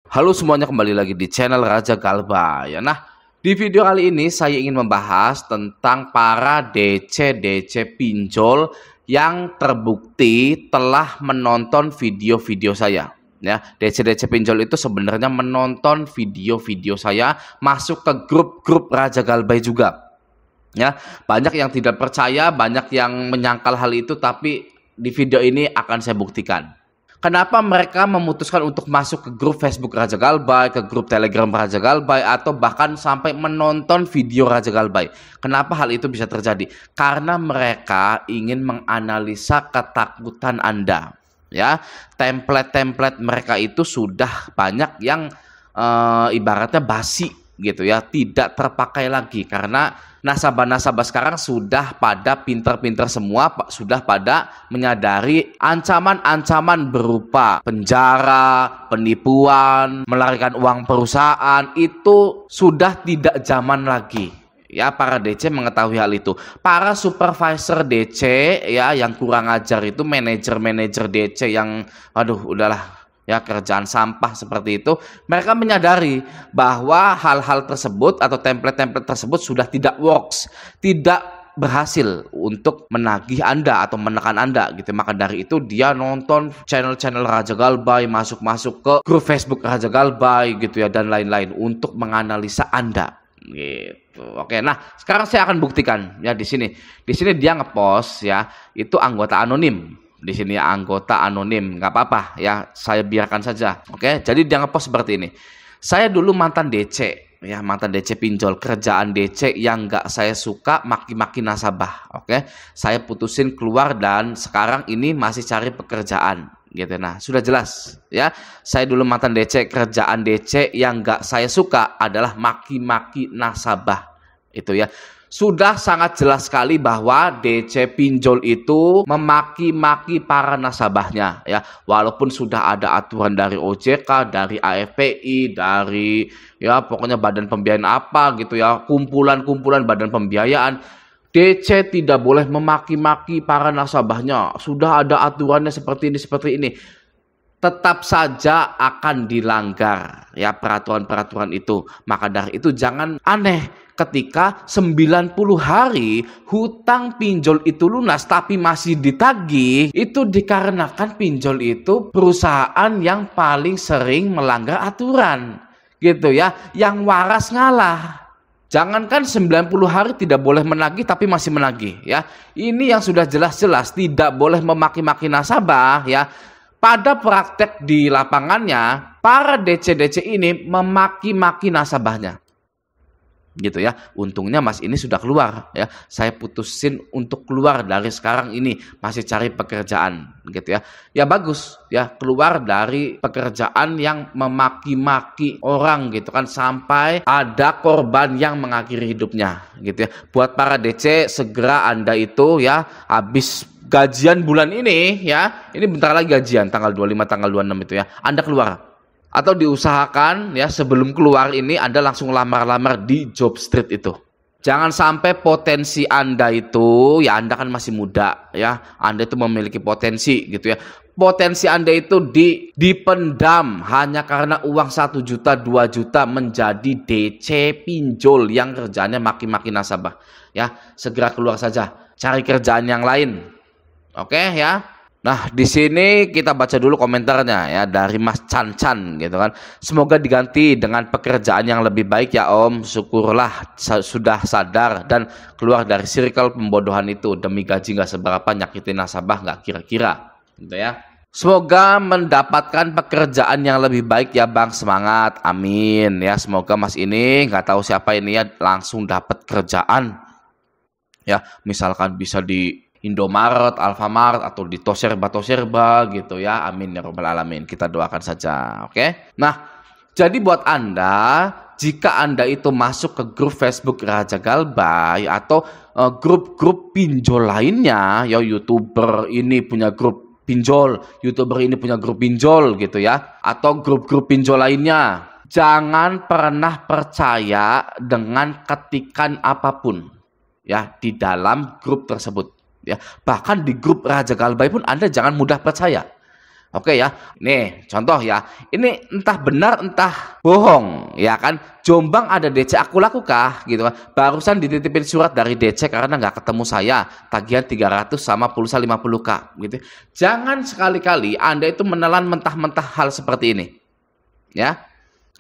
Halo semuanya, kembali lagi di channel Raja Galbay. Nah, di video kali ini saya ingin membahas tentang para DC-DC pinjol yang terbukti telah menonton video-video saya. Ya, DC-DC pinjol itu sebenarnya menonton video-video saya, masuk ke grup-grup Raja Galbay juga. Ya, banyak yang tidak percaya, banyak yang menyangkal hal itu, tapi di video ini akan saya buktikan. Kenapa mereka memutuskan untuk masuk ke grup Facebook Raja Galbay, ke grup Telegram Raja Galbay, atau bahkan sampai menonton video Raja Galbay? Kenapa hal itu bisa terjadi? Karena mereka ingin menganalisa ketakutan Anda. Ya, template-template mereka itu sudah banyak yang ibaratnya basi gitu ya, tidak terpakai lagi karena nasabah-nasabah sekarang sudah pada pinter-pinter semua, sudah pada menyadari ancaman-ancaman berupa penjara, penipuan, melarikan uang perusahaan itu sudah tidak zaman lagi. Ya, para DC mengetahui hal itu. Para supervisor DC ya yang kurang ajar itu, manajer-manajer DC yang aduh udahlah ya, kerjaan sampah seperti itu, mereka menyadari bahwa hal-hal tersebut atau template-template tersebut sudah tidak works, tidak berhasil untuk menagih Anda atau menekan Anda gitu. Maka dari itu dia nonton channel-channel Raja Galbay, masuk-masuk ke grup Facebook Raja Galbay gitu ya, dan lain-lain untuk menganalisa Anda gitu. Oke, nah sekarang saya akan buktikan ya di sini. Di sini dia ngepost ya, itu anggota anonim. Di sini anggota anonim, nggak apa-apa ya, saya biarkan saja. Oke, jadi dia ngepost seperti ini. Saya dulu mantan DC ya, mantan DC pinjol, kerjaan DC yang nggak saya suka, maki-maki nasabah. Oke, saya putusin keluar dan sekarang ini masih cari pekerjaan gitu. Nah, sudah jelas ya, saya dulu mantan DC, kerjaan DC yang nggak saya suka adalah maki-maki nasabah itu ya. Sudah sangat jelas sekali bahwa DC pinjol itu memaki-maki para nasabahnya ya. Walaupun sudah ada aturan dari OJK, dari AFPI, dari ya pokoknya badan pembiayaan apa gitu ya, kumpulan-kumpulan badan pembiayaan, DC tidak boleh memaki-maki para nasabahnya. Sudah ada aturannya seperti ini. Tetap saja akan dilanggar ya peraturan-peraturan itu. Maka dari itu jangan aneh ketika 90 hari hutang pinjol itu lunas tapi masih ditagih. Itu dikarenakan pinjol itu perusahaan yang paling sering melanggar aturan gitu ya, yang waras ngalah. Jangankan 90 hari tidak boleh menagih tapi masih menagih ya. Ini yang sudah jelas-jelas tidak boleh memaki-maki nasabah ya. Pada praktek di lapangannya, para DC-DC ini memaki-maki nasabahnya. Gitu ya. Untungnya Mas ini sudah keluar ya. Saya putusin untuk keluar dari sekarang ini, masih cari pekerjaan gitu ya. Ya bagus ya, keluar dari pekerjaan yang memaki-maki orang gitu kan, sampai ada korban yang mengakhiri hidupnya gitu ya. Buat para DC, segera Anda itu ya, habis gajian bulan ini ya, ini bentar lagi gajian tanggal 25, tanggal 26 itu ya, Anda keluar. Atau diusahakan ya, sebelum keluar ini Anda langsung lamar-lamar di job street itu. Jangan sampai potensi Anda itu ya, Anda kan masih muda ya, Anda itu memiliki potensi gitu ya. Potensi Anda itu dipendam hanya karena uang 1 juta 2 juta menjadi DC pinjol yang kerjanya maki-maki nasabah ya. Segera keluar saja, cari kerjaan yang lain. Oke ya. Nah, di sini kita baca dulu komentarnya ya, dari Mas Chan gitu kan. Semoga diganti dengan pekerjaan yang lebih baik ya Om. Syukurlah sudah sadar dan keluar dari circle pembodohan itu. Demi gaji nggak seberapa, nyakitin nasabah nggak kira-kira gitu ya. Semoga mendapatkan pekerjaan yang lebih baik ya Bang, semangat, amin ya. Semoga Mas ini nggak tahu siapa ini ya, langsung dapat kerjaan ya, misalkan bisa di Indomaret, Alfamart, atau di Toserba gitu ya. Amin ya robbal alamin. Kita doakan saja. Oke. Nah, jadi buat Anda, jika Anda itu masuk ke grup Facebook Raja Galbay atau grup-grup pinjol lainnya, ya YouTuber ini punya grup pinjol, YouTuber ini punya grup pinjol gitu ya, atau grup-grup pinjol lainnya, jangan pernah percaya dengan ketikan apapun ya di dalam grup tersebut. Ya, bahkan di grup Raja Galbay pun Anda jangan mudah percaya. Oke ya, nih contoh ya, ini entah benar entah bohong, ya kan? Jombang ada DC aku lakukah, gitu kan? Barusan dititipin surat dari DC karena nggak ketemu saya, tagihan 300 sama pulsa 50K, gitu. Jangan sekali-kali Anda itu menelan mentah-mentah hal seperti ini, ya.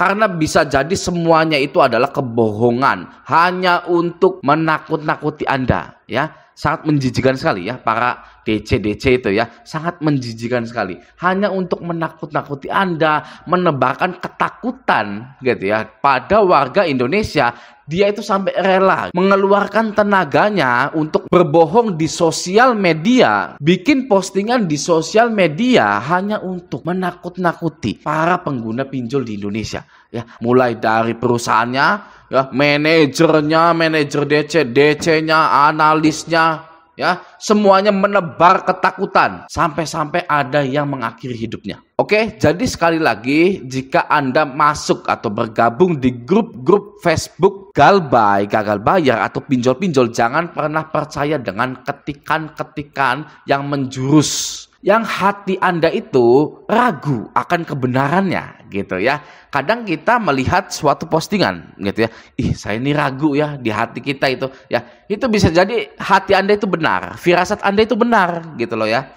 Karena bisa jadi semuanya itu adalah kebohongan hanya untuk menakut-nakuti Anda, ya. Sangat menjijikan sekali ya para DC itu ya, sangat menjijikan sekali. Hanya untuk menakut-nakuti Anda, menebarkan ketakutan gitu ya pada warga Indonesia. Dia itu sampai rela mengeluarkan tenaganya untuk berbohong di sosial media, bikin postingan di sosial media hanya untuk menakut-nakuti para pengguna pinjol di Indonesia. Ya, mulai dari perusahaannya, ya, manajernya, manajer DC, DC-nya, analisnya, ya, semuanya menebar ketakutan sampai-sampai ada yang mengakhiri hidupnya. Oke, jadi sekali lagi, jika Anda masuk atau bergabung di grup-grup Facebook Galbay, gagal bayar atau pinjol-pinjol, jangan pernah percaya dengan ketikan-ketikan yang menjurus, yang hati Anda itu ragu akan kebenarannya gitu ya. Kadang kita melihat suatu postingan gitu ya, ih saya ini ragu ya di hati kita itu ya. Itu bisa jadi hati Anda itu benar, firasat Anda itu benar gitu loh ya.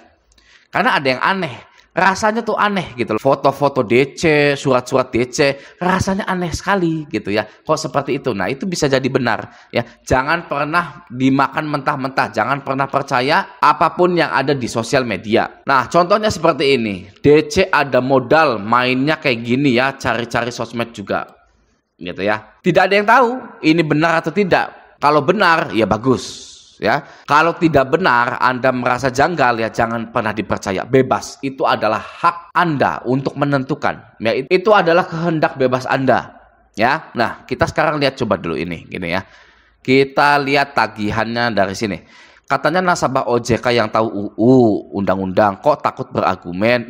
Karena ada yang aneh, rasanya tuh aneh gitu loh. Foto-foto DC, surat-surat DC, rasanya aneh sekali gitu ya. Kok seperti itu? Nah, itu bisa jadi benar ya. Jangan pernah dimakan mentah-mentah, jangan pernah percaya apapun yang ada di sosial media. Nah, contohnya seperti ini. DC ada modal mainnya kayak gini ya, cari-cari sosmed juga. Gitu ya. Tidak ada yang tahu ini benar atau tidak. Kalau benar ya bagus. Ya, kalau tidak benar, Anda merasa janggal ya, jangan pernah dipercaya. Bebas, itu adalah hak Anda untuk menentukan. Ya, itu adalah kehendak bebas Anda. Ya, nah kita sekarang lihat coba dulu ini, gini ya. Kita lihat tagihannya dari sini. Katanya nasabah OJK yang tahu UU, undang-undang, kok takut berargumen?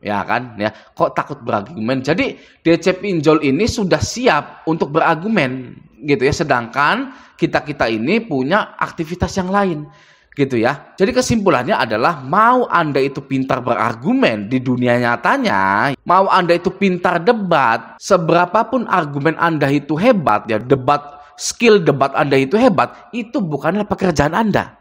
Ya kan, ya, kok takut berargumen? Jadi DC pinjol ini sudah siap untuk berargumen, gitu ya. Sedangkan kita ini punya aktivitas yang lain gitu ya. Jadi kesimpulannya adalah mau Anda itu pintar berargumen di dunia nyatanya, mau Anda itu pintar debat, seberapapun argumen Anda itu hebat ya, skill debat Anda itu hebat, itu bukanlah pekerjaan Anda.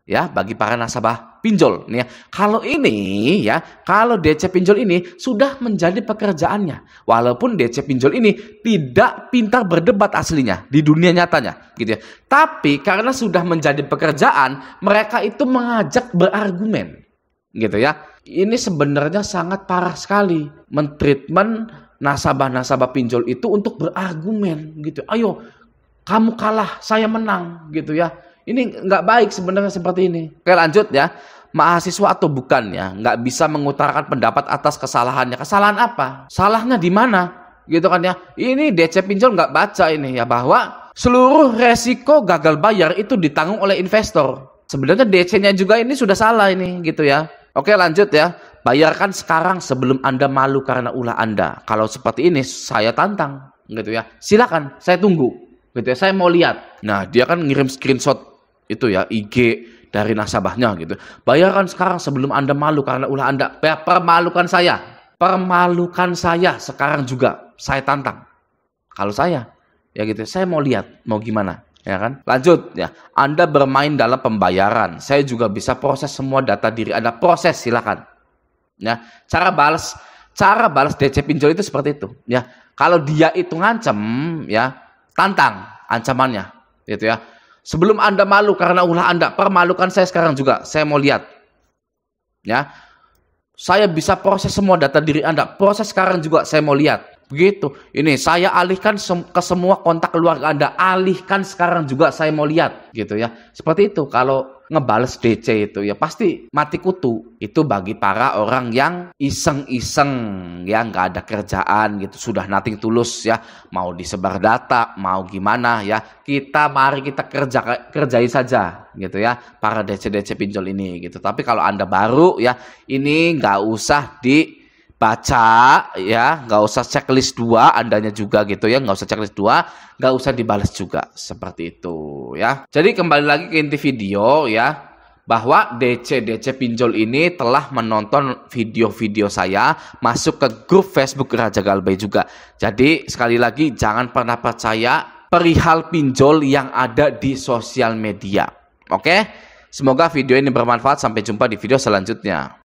Ya, bagi para nasabah pinjol nih ya. Kalau ini ya, kalau DC pinjol ini sudah menjadi pekerjaannya. Walaupun DC pinjol ini tidak pintar berdebat aslinya di dunia nyatanya gitu ya. Tapi karena sudah menjadi pekerjaan, mereka itu mengajak berargumen. Gitu ya. Ini sebenarnya sangat parah sekali mentreatment nasabah-nasabah pinjol itu untuk berargumen gitu. Ayo, kamu kalah, saya menang gitu ya. Ini nggak baik sebenarnya seperti ini. Oke, lanjut ya. Mahasiswa atau bukan ya, nggak bisa mengutarakan pendapat atas kesalahannya. Kesalahan apa? Salahnya di mana? Gitu kan ya. Ini DC pinjol nggak baca ini ya, bahwa seluruh resiko gagal bayar itu ditanggung oleh investor. Sebenarnya DC-nya juga ini sudah salah ini gitu ya. Oke, lanjut ya. Bayarkan sekarang sebelum Anda malu karena ulah Anda. Kalau seperti ini saya tantang gitu ya. Silakan, saya tunggu. Gitu ya, saya mau lihat. Nah, dia kan ngirim screenshot itu ya, IG dari nasabahnya gitu. Bayarkan sekarang sebelum Anda malu karena ulah Anda. Permalukan saya. Permalukan saya sekarang juga. Saya tantang. Kalau saya, ya gitu. Saya mau lihat, mau gimana. Ya kan? Lanjut ya. Anda bermain dalam pembayaran. Saya juga bisa proses semua data diri Anda. Proses, silakan. Ya, cara balas DC pinjol itu seperti itu. Ya, kalau dia itu ngancem, ya, tantang ancamannya. Gitu ya. Sebelum Anda malu karena ulah Anda, permalukan saya sekarang juga. Saya mau lihat. Ya. Saya bisa proses semua data diri Anda. Proses sekarang juga, saya mau lihat. Begitu. Ini saya alihkan ke semua kontak keluarga Anda. Alihkan sekarang juga, saya mau lihat. Gitu ya. Seperti itu. Kalau ngebales DC itu ya pasti mati kutu. Itu bagi para orang yang iseng-iseng, yang nggak ada kerjaan gitu, sudah nothing tulus ya, mau disebar data, mau gimana ya, mari kita kerjain saja gitu ya, para DC pinjol ini gitu. Tapi kalau Anda baru ya, ini nggak usah baca ya, nggak usah checklist 2 Andanya juga gitu ya, nggak usah checklist 2, nggak usah dibalas juga seperti itu ya. Jadi kembali lagi ke inti video ya, bahwa DC pinjol ini telah menonton video-video saya, masuk ke grup Facebook Raja Galbay juga. Jadi sekali lagi jangan pernah percaya perihal pinjol yang ada di sosial media. Oke? Semoga video ini bermanfaat. Sampai jumpa di video selanjutnya.